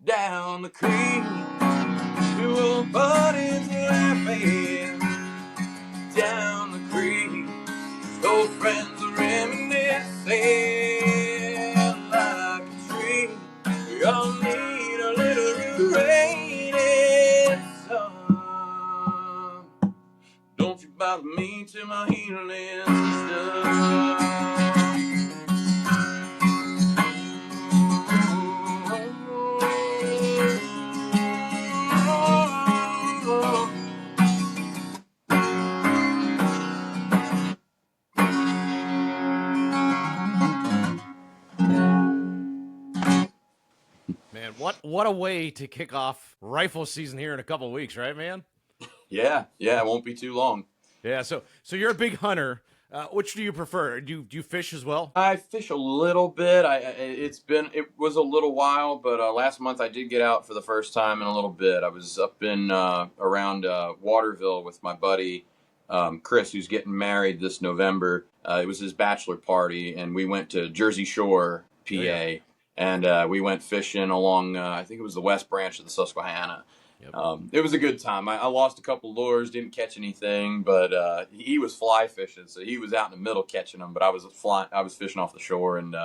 Down the creek, two old buddies laughing. Down the creek, old friends are reminiscing. Like a tree, we all need a little rain and sun. Don't you bother me till my healing's done. man, what a way to kick off rifle season here in a couple of weeks, right, man? Yeah, it won't be too long. Yeah, so you're a big hunter. Which do you prefer? Do you fish as well? I fish a little bit. It was a little while, but last month I did get out for the first time in a little bit. I was up in around Waterville with my buddy Chris, who's getting married this November. It was his bachelor party, and we went to Jersey Shore, PA, Oh, yeah. and we went fishing along. I think it was the West Branch of the Susquehanna. Yep. It was a good time. I lost a couple lures, didn't catch anything, but he was fly fishing, so he was out in the middle catching them. But I was fishing off the shore, and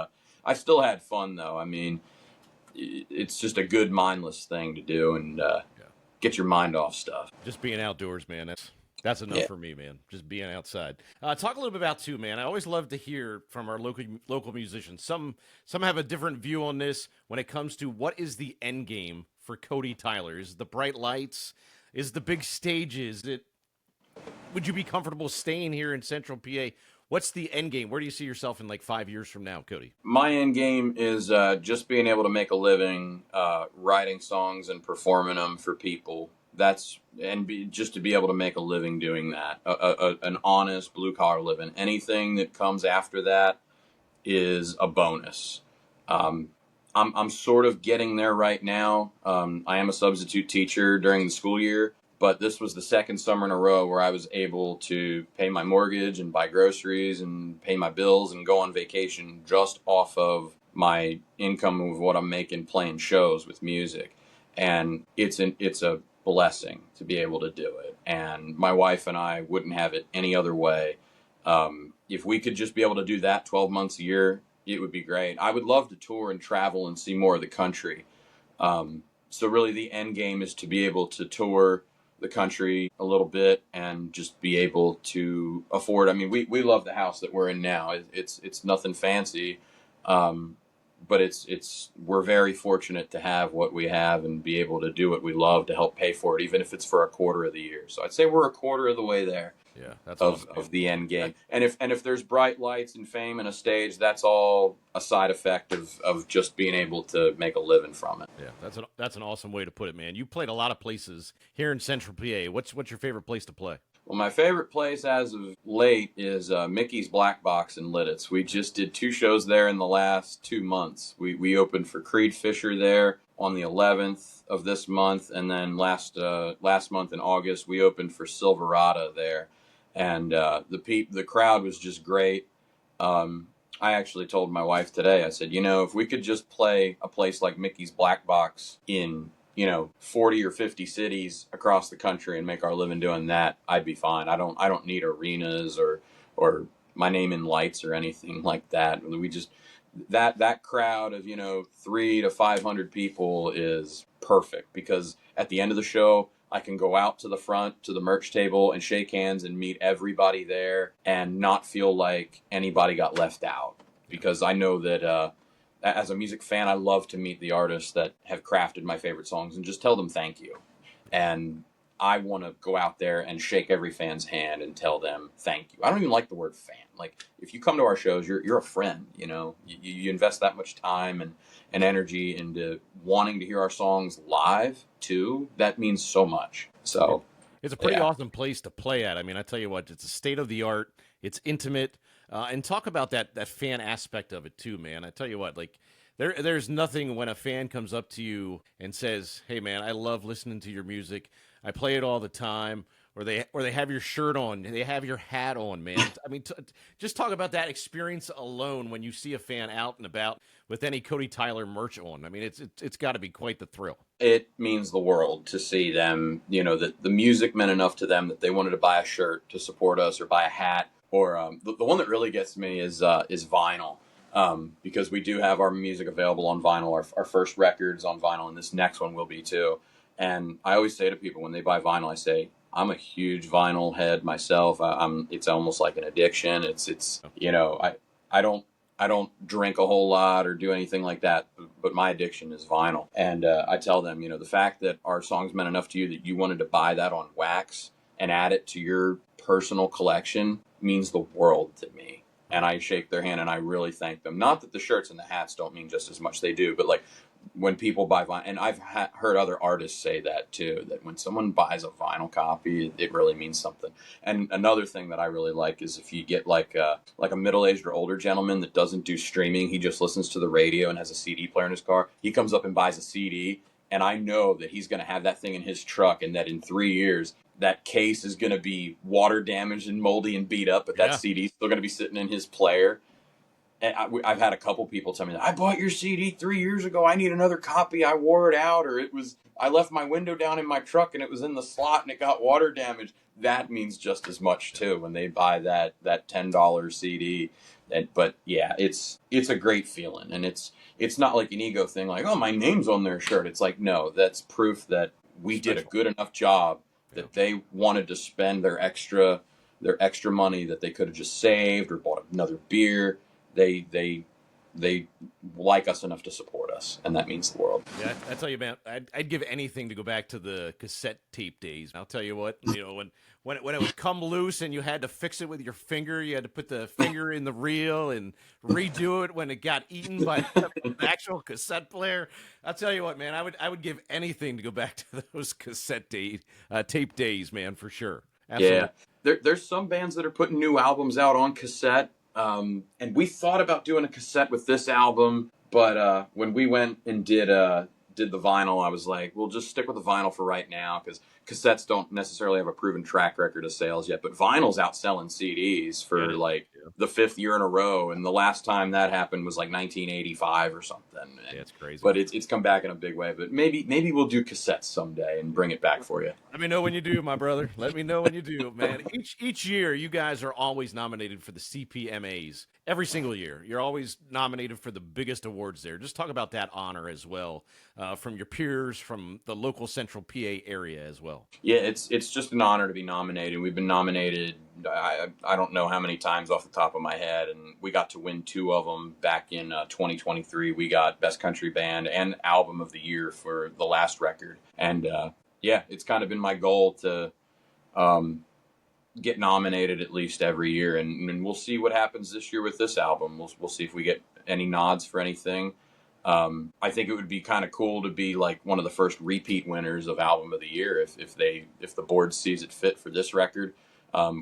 I still had fun though. I mean, it's just a good mindless thing to do, and get your mind off stuff. Just being outdoors, man. That's enough for me, man. Just being outside. Talk a little bit about too, man. I always love to hear from our local musicians. Some have a different view on this when it comes to what is the end game for Cody Tyler. Is it the bright lights? Is it the big stages? Would you be comfortable staying here in Central PA? What's the end game? Where do you see yourself in like 5 years from now, Cody? My end game is just being able to make a living writing songs and performing them for people. Just to be able to make a living doing that, an honest blue collar living. Anything that comes after that is a bonus. I'm sort of getting there right now. I am a substitute teacher during the school year, but this was the second summer in a row where I was able to pay my mortgage and buy groceries and pay my bills and go on vacation just off of my income of what I'm making playing shows with music. And it's a blessing to be able to do it. And my wife and I wouldn't have it any other way. If we could just be able to do that 12 months a year, it would be great. I would love to tour and travel and see more of the country. So really the end game is to be able to tour the country a little bit and just be able to afford. I mean, we love the house that we're in now. It's nothing fancy. But we're very fortunate to have what we have and be able to do what we love to help pay for it, even if it's for a quarter of the year. So I'd say we're a quarter of the way there. Yeah, that's awesome, of the end game. And if there's bright lights and fame and a stage, that's all a side effect of just being able to make a living from it. Yeah, that's an awesome way to put it, man. You played a lot of places here in Central PA. What's your favorite place to play? Well, my favorite place as of late is Mickey's Black Box in Lidditz. We just did 2 shows there in the last 2 months. We opened for Creed Fisher there on the 11th of this month, and then last month in August we opened for Silverado there, and the crowd was just great. I actually told my wife today, I said, if we could just play a place like Mickey's Black Box in 40 or 50 cities across the country and make our living doing that, I'd be fine. I don't need arenas or my name in lights or anything like that. We just that crowd of 300 to 500 people is perfect, because at the end of the show I can go out to the front to the merch table and shake hands and meet everybody there and not feel like anybody got left out, because I know that as a music fan, I love to meet the artists that have crafted my favorite songs and just tell them thank you. And I want to go out there and shake every fan's hand and tell them thank you. I don't even like the word fan. Like, if you come to our shows, you're a friend. You invest that much time and energy into wanting to hear our songs live too. That means so much. So it's a pretty awesome place to play at. I mean, I tell you what, it's a state of the art. It's intimate. And talk about that fan aspect of it too, man. I tell you what, like there's nothing when a fan comes up to you and says, "Hey, man, I love listening to your music. I play it all the time." Or they have your shirt on, they have your hat on, man. I mean, just talk about that experience alone when you see a fan out and about with any Cody Tyler merch on. I mean, it's got to be quite the thrill. It means the world to see them. The music meant enough to them that they wanted to buy a shirt to support us or buy a hat. Or the one that really gets me is vinyl, because we do have our music available on vinyl. Our first record's on vinyl, and this next one will be too. And I always say to people when they buy vinyl, I say, I'm a huge vinyl head myself. It's almost like an addiction. I don't drink a whole lot or do anything like that, but my addiction is vinyl. And I tell them, the fact that our songs meant enough to you that you wanted to buy that on wax and add it to your personal collection means the world to me. and I shake their hand and I really thank them. Not that the shirts and the hats don't mean just as much, they do, but like when people buy vinyl, and I've heard other artists say that too, that when someone buys a vinyl copy, it really means something. And another thing that I really like is if you get like a middle-aged or older gentleman that doesn't do streaming, he just listens to the radio and has a CD player in his car. He comes up and buys a CD, and I know that he's going to have that thing in his truck, and that in 3 years, that case is going to be water damaged and moldy and beat up, but that CD is still going to be sitting in his player. And I've had a couple people tell me that I bought your CD 3 years ago. I need another copy. I wore it out, or I left my window down in my truck and it was in the slot and it got water damaged. That means just as much too when they buy that $10 CD. But yeah, it's a great feeling, and it's not like an ego thing, like, oh, my name's on their shirt. It's like, no, that's proof that we did a good enough job that they wanted to spend their extra money that they could have just saved or bought another beer. They like us enough to support us, and that means the world. Yeah, I tell you, man, I'd give anything to go back to the cassette tape days. I'll tell you what, when it would come loose and you had to fix it with your finger, you had to put the finger in the reel and redo it when it got eaten by the actual cassette player. I'll tell you what, man, I would give anything to go back to those cassette tape days, man, for sure. Absolutely. Yeah, there's some bands that are putting new albums out on cassette. And we thought about doing a cassette with this album, but when we went and did the vinyl, I was like, we'll just stick with the vinyl for right now, because cassettes don't necessarily have a proven track record of sales yet. But vinyl's outselling CDs for the 5th year in a row, and the last time that happened was like 1985 or something. Yeah, it's crazy. But it's come back in a big way. But maybe we'll do cassettes someday and bring it back for you. Let me know when you do, my brother. Let me know when you do, man. Each year, you guys are always nominated for the CPMAs. Every single year, you're always nominated for the biggest awards there. Just talk about that honor as well, from your peers, from the local Central PA area as well. Yeah, it's just an honor to be nominated. We've been nominated, I don't know how many times off the top of my head, and we got to win 2 of them back in 2023. We got Best Country Band and Album of the Year for the last record. And yeah, it's kind of been my goal to get nominated at least every year, and we'll see what happens this year with this album. We'll see if we get any nods for anything. I think it would be kind of cool to be like one of the first repeat winners of Album of the Year if the board sees it fit for this record.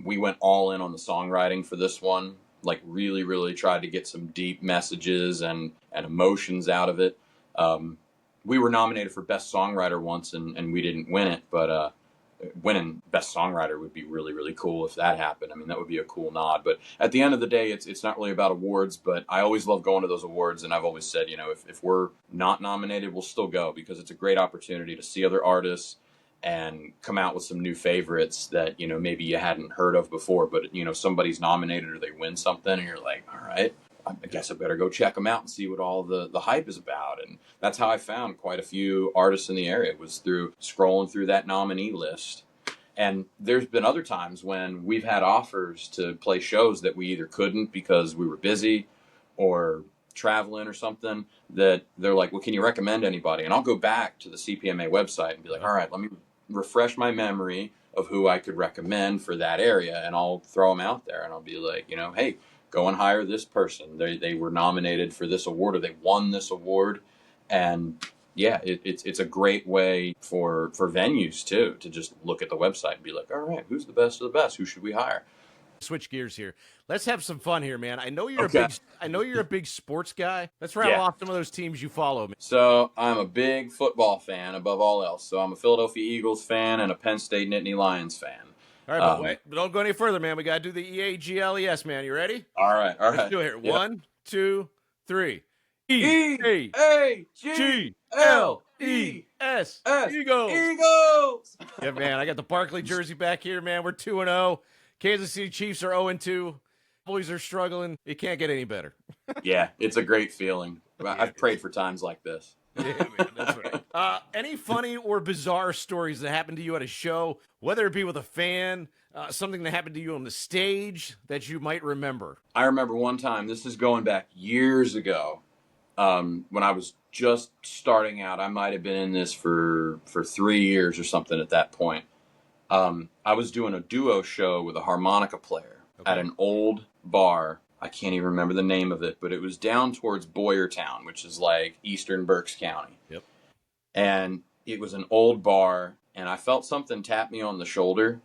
We went all in on the songwriting for this one, like really tried to get some deep messages and emotions out of it. We were nominated for Best Songwriter once, and we didn't win it, but winning Best Songwriter would be really cool if that happened. I mean, that would be a cool nod. But at the end of the day, it's not really about awards, but I always love going to those awards, and I've always said, if we're not nominated, we'll still go, because it's a great opportunity to see other artists and come out with some new favorites that, maybe you hadn't heard of before, but, somebody's nominated or they win something, and you're like, all right, I guess I better go check them out and see what all the hype is about. And that's how I found quite a few artists in the area, was through scrolling through that nominee list. And there's been other times when we've had offers to play shows that we either couldn't because we were busy or traveling or something, that they're like, well, can you recommend anybody? And I'll go back to the CPMA website and be like, all right, let me refresh my memory of who I could recommend for that area. And I'll throw them out there, and I'll be like, hey, go and hire this person. They were nominated for this award, or they won this award. And yeah, it's a great way for venues too, to just look at the website and be like, all right, who's the best of the best? Who should we hire? Switch gears here. Let's have some fun here, man. I know you're a big sports guy. Let's rattle off some of those teams you follow. So I'm a big football fan above all else. So I'm a Philadelphia Eagles fan and a Penn State Nittany Lions fan. All right, but wait, don't go any further, man. We got to do the EAGLES, man. You ready? All right. Let's do it here. Yep. 1, 2, 3. EAGLES. Eagles. Yeah, man. I got the Barkley jersey back here, man. We're 2-0. Kansas City Chiefs are 0-2. Boys are struggling. It can't get any better. Yeah, it's a great feeling. I've prayed for times like this. Yeah, man, that's right. Any funny or bizarre stories that happened to you at a show, whether it be with a fan, something that happened to you on the stage that you might remember? I remember one time, this is going back years ago, when I was just starting out. I might have been in this for 3 years or something at that point. I was doing a duo show with a harmonica player at an old bar. I can't even remember the name of it, but it was down towards Boyertown, which is like eastern Berks County. Yep. And it was an old bar, and I felt something tap me on the shoulder.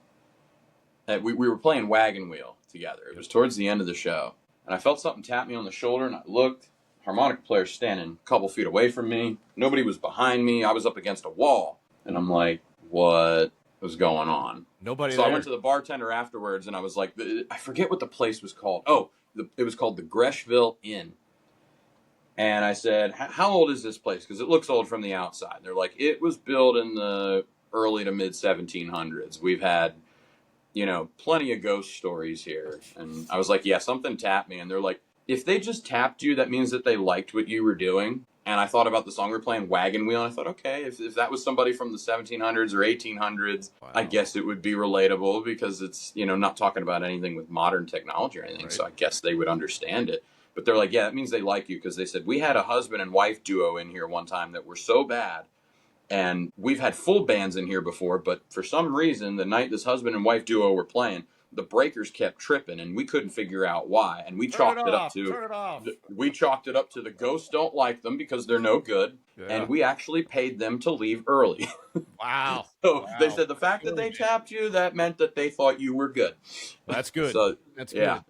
We were playing Wagon Wheel together. It was towards the end of the show. And I felt something tap me on the shoulder, and I looked. Harmonica player standing a couple feet away from me. Nobody was behind me. I was up against a wall. And I'm like, what was going on? Nobody So there. I went to the bartender afterwards, and I was like, I forget what the place was called. Oh, it was called the Greshville Inn. And I said, how old is this place? Because it looks old from the outside. And they're like, it was built in the early to mid 1700s. We've had, plenty of ghost stories here. And I was like, yeah, something tapped me. And they're like, if they just tapped you, that means that they liked what you were doing. And I thought about the song we're playing, Wagon Wheel, and I thought, okay, if that was somebody from the 1700s or 1800s, wow. I guess it would be relatable because it's, not talking about anything with modern technology or anything. Right. So I guess they would understand it. But they're like, yeah, that means they like you, because they said, we had a husband and wife duo in here one time that were so bad. And we've had full bands in here before, but for some reason, the night this husband and wife duo were playing, the breakers kept tripping, and we couldn't figure out why. And we chalked it up to the ghosts don't like them because they're no good, and we actually paid them to leave early. Wow! So wow. They said the fact that they tapped you, that meant that they thought you were good. That's good. So, that's good.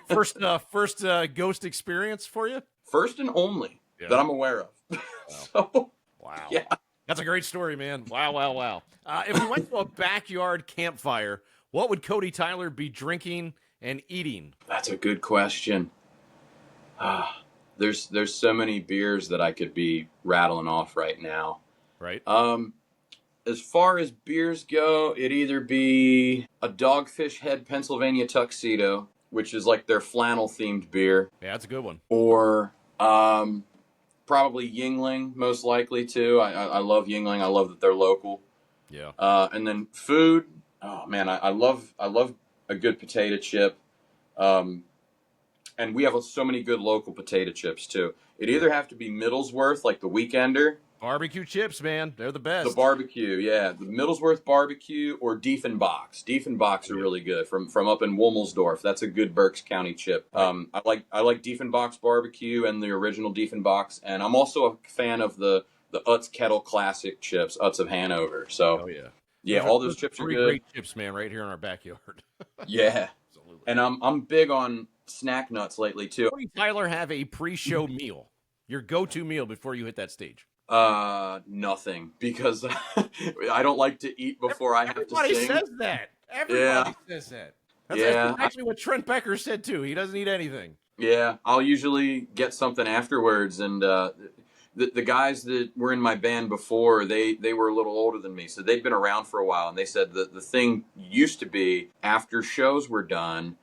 First ghost experience for you? First and only that I'm aware of. Wow. So, wow. Yeah. That's a great story, man. Wow. If we went to a backyard campfire, what would Cody Tyler be drinking and eating? That's a good question. There's so many beers that I could be rattling off right now. Right. As far as beers go, it'd either be a Dogfish Head Pennsylvania Tuxedo, which is like their flannel themed beer. Yeah, that's a good one. Or probably Yingling, most likely too. I love Yingling. I love that they're local. Yeah. And then food. Oh man, I love a good potato chip. And we have so many good local potato chips too. It'd either have to be Middlesworth, like the Weekender. Barbecue chips, man. They're the best. The barbecue, yeah. The Middlesworth barbecue or Diefenbachs. Diefenbachs are really good from up in Womelsdorf. That's a good Berks County chip. I like Diefenbachs barbecue and the original Diefenbachs, and I'm also a fan of the Utz Kettle Classic chips, Utz of Hanover. So, yeah, all those chips are good. Great chips, man, right here in our backyard. Yeah, absolutely. And I'm big on snack nuts lately too. Cody Tyler have a pre-show meal? Your go-to meal before you hit that stage? Nothing, because I don't like to eat before I have to sing. Everybody says that. Everybody says that. That's actually what Trent Becker said too. He doesn't eat anything. Yeah, I'll usually get something afterwards, and the guys that were in my band before, they were a little older than me, so they'd been around for a while, and they said that the thing used to be after shows were done,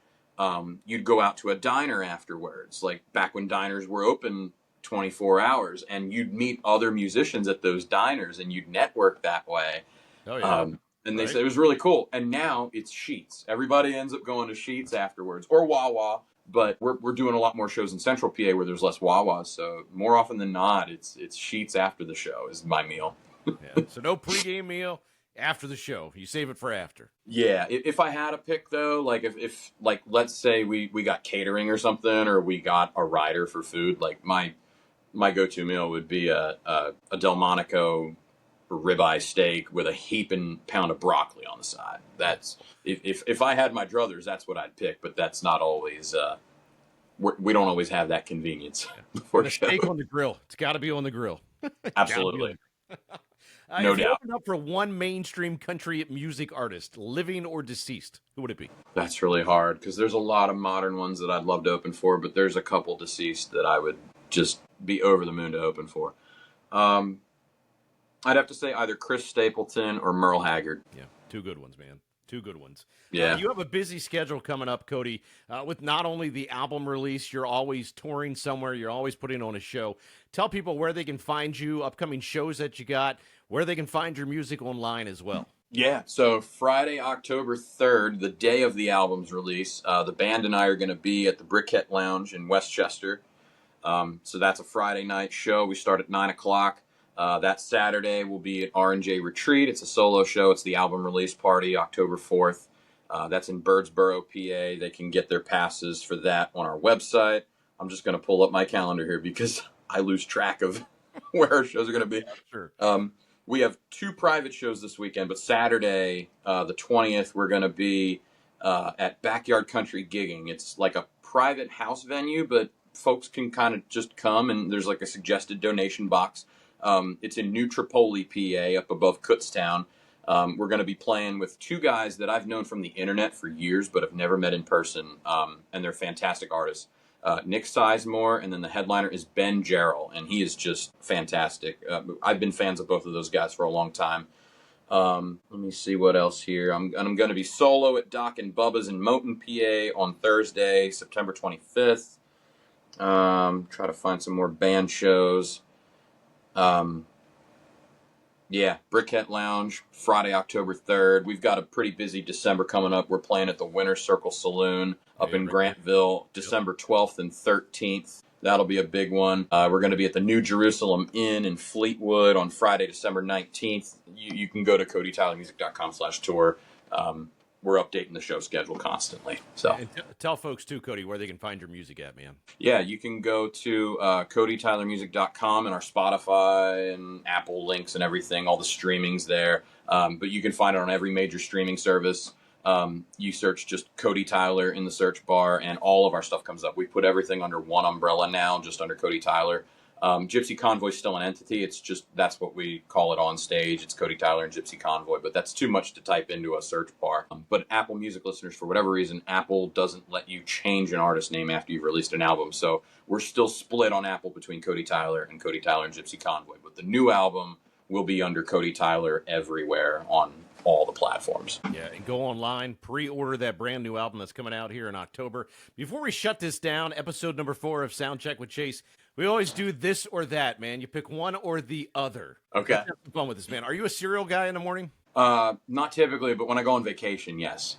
you'd go out to a diner afterwards, like back when diners were open 24 hours, and you'd meet other musicians at those diners, and you'd network that way. Oh yeah. And they said it was really cool. And now it's Sheets. Everybody ends up going to Sheets afterwards, or Wawa. But we're doing a lot more shows in Central PA where there's less Wawas. So more often than not, it's Sheets after the show is my meal. Yeah. So no pregame meal after the show. You save it for after. Yeah. If I had a pick though, like if like let's say we got catering or something, or we got a rider for food, like my go-to meal would be a Delmonico ribeye steak with a heaping pound of broccoli on the side. That's if I had my druthers, that's what I'd pick. But that's not always. We don't always have that convenience. For the steak on the grill, it's got to be on the grill. Absolutely, no doubt. Open up for one mainstream country music artist, living or deceased, who would it be? That's really hard because there's a lot of modern ones that I'd love to open for, but there's a couple deceased that I would just be over the moon to open for. I'd have to say either Chris Stapleton or Merle Haggard. Yeah, two good ones, man. Two good ones. Yeah. You have a busy schedule coming up, Cody, with not only the album release, you're always touring somewhere, you're always putting on a show. Tell people where they can find you, upcoming shows that you got, where they can find your music online as well. Yeah, so Friday, October 3rd, the day of the album's release, the band and I are going to be at the Briquette Lounge in Westchester. So that's a Friday night show. We start at 9 o'clock. That Saturday will be at R&J Retreat. It's a solo show. It's the album release party, October 4th. That's in Birdsboro, PA. They can get their passes for that on our website. I'm just going to pull up my calendar here because I lose track of where our shows are going to be. Yeah, sure. We have 2 private shows this weekend, but Saturday, the 20th, we're going to be at Backyard Country Gigging. It's like a private house venue, but folks can kind of just come, and there's like a suggested donation box. It's in New Tripoli, PA, up above Kutztown. We're going to be playing with 2 guys that I've known from the internet for years, but have never met in person, and they're fantastic artists. Nick Sizemore, and then the headliner is Ben Jarrell, and he is just fantastic. I've been fans of both of those guys for a long time. Let me see what else here. I'm going to be solo at Doc and Bubba's in Moton, PA on Thursday, September 25th. Try to find some more band shows. Yeah, Brickhead Lounge, Friday, October 3rd. We've got a pretty busy December coming up. We're playing at the Winter Circle Saloon up in Grantville, December 12th and 13th. That'll be a big one. We're going to be at the New Jerusalem Inn in Fleetwood on Friday, December 19th. You can go to codytylermusic.com/tour. We're updating the show schedule constantly. So And tell folks too, Cody, where they can find your music at, man. yeah, you can go to codytylermusic.com and our Spotify and Apple links and everything, all the streamings there. But you can find it on every major streaming service. You search just Cody Tyler in the search bar, and all of our stuff comes up. We put everything under one umbrella now, just under Cody Tyler. Gypsy Convoy is still an entity. It's just, that's what we call it on stage. It's Cody Tyler and Gypsy Convoy, but that's too much to type into a search bar. But Apple Music listeners, for whatever reason, Apple doesn't let you change an artist name after you've released an album. So we're still split on Apple between Cody Tyler and Gypsy Convoy. But the new album will be under Cody Tyler everywhere on all the platforms. Yeah, and go online, pre-order that brand new album that's coming out here in October. Before we shut this down, episode number 4 of Soundcheck with Chase, we always do this or that, man. You pick one or the other. Okay. Let's have some fun with this, man. Are you a cereal guy in the morning? Not typically, but when I go on vacation, yes.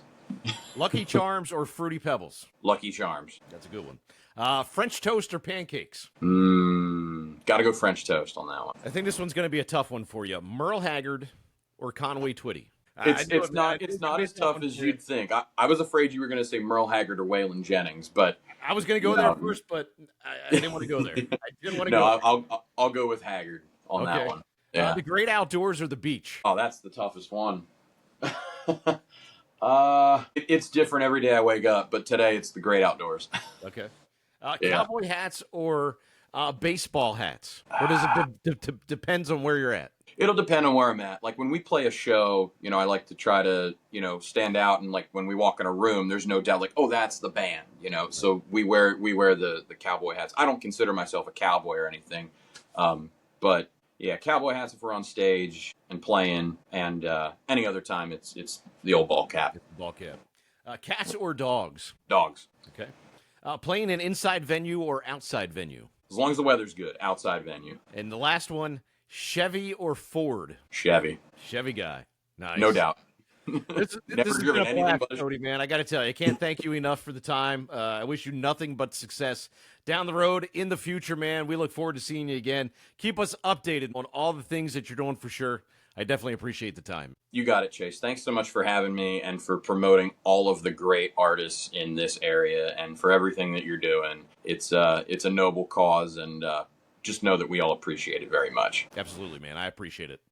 Lucky Charms or Fruity Pebbles? Lucky Charms. That's a good one. French toast or pancakes? Gotta go French toast on that one. I think this one's going to be a tough one for you. Merle Haggard or Conway Twitty? It's not as tough as you'd think. I was afraid you were going to say Merle Haggard or Waylon Jennings, but I was going to go there first, but I didn't want to go there. I didn't want to go. No, I'll go with Haggard on that one. Yeah. The great outdoors or the beach? Oh, that's the toughest one. It's different every day I wake up, but today it's the great outdoors. Okay. Cowboy hats or baseball hats? Or does it depends on where you're at? It'll depend on where I'm at. Like when we play a show, I like to try to, stand out, and like when we walk in a room, there's no doubt like, oh, that's the band, So we wear the cowboy hats. I don't consider myself a cowboy or anything. But yeah, cowboy hats if we're on stage and playing, and any other time it's the old ball cap. Ball cap. Cats or dogs? Dogs. Okay. Playing an inside venue or outside venue? As long as the weather's good, outside venue. And the last one, Chevy or Ford? Chevy. Chevy guy. Nice. No doubt. This has been a blast, Cody, man. I got to tell you, I can't thank you enough for the time. I wish you nothing but success down the road in the future, man. We look forward to seeing you again. Keep us updated on all the things that you're doing for sure. I definitely appreciate the time. You got it, Chase. Thanks so much for having me and for promoting all of the great artists in this area and for everything that you're doing. It's a noble cause, and just know that we all appreciate it very much. Absolutely, man. I appreciate it.